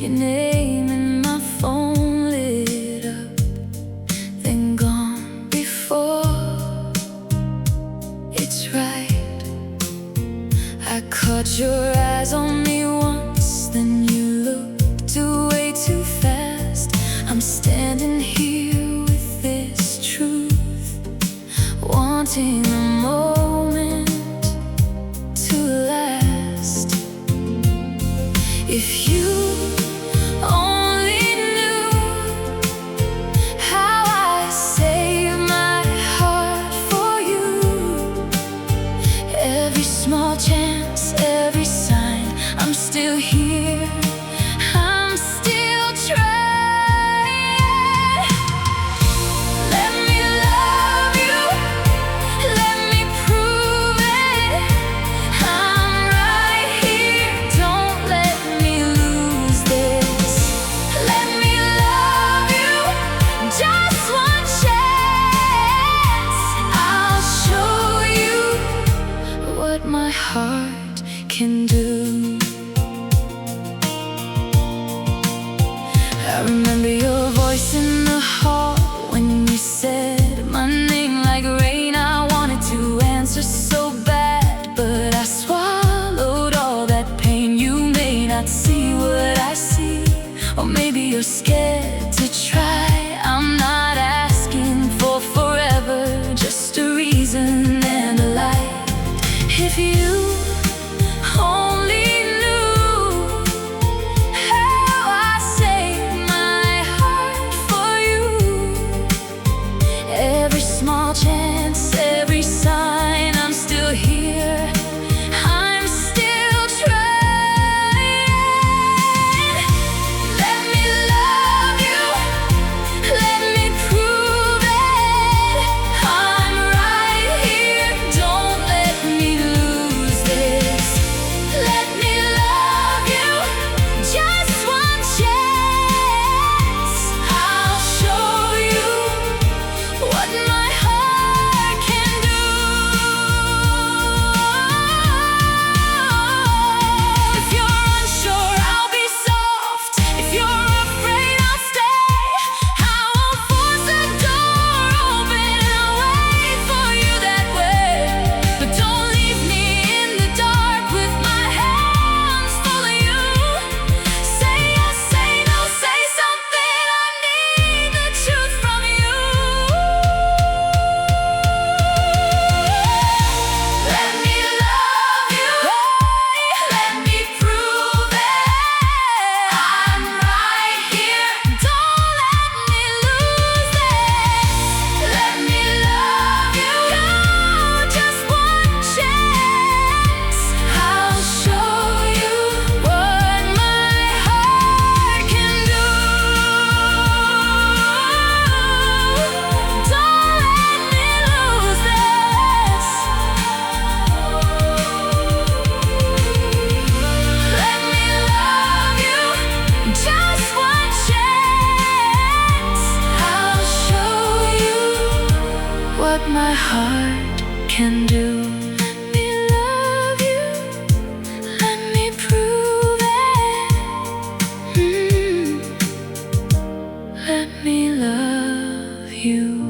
your name in my phone lit up, then gone before it's right. I caught your eyes on me once, then you looked away too fast. I'm standing here with this truth, wanting a moment to last. If you only knew how I save my heart for you, every small chance, every sign, I'm still here, I'm still trying. Let me love you, let me prove it. I'm right here, don't let me lose this. Let me love you, just one chance. I'll show you what my heart can do. I remember your voice in the hall when you said my name like rain. I wanted to answer so bad, but I swallowed all that pain. You may not see what I see, or maybe you're scared to try. I'm not asking for forever, just a reason and a light. If you only knew how I saved my heart for you, every small chance, every sign, I'm still here, I'm still trying. Let me love you, let me prove it. I'm right here, don't let me lose this. Let me love you, just one chance. I'll show you what my heart can do. If you're unsure, I'll be soft. If you're afraid, I'll stay. I won't force the door open, I'll wait for you that way. But don't leave me in the dark with my hands full of you. Say yes, say no, say something, I need the truth from you. Let me love you, let me prove it. I'm right here, don't let me lose this. Let me love you, just one chance. I'll show you what my heart can do. Don't let me lose this. Let me love you, just one chance. I'll show you what my heart can do. Let me love you, let me prove it. Let me love you.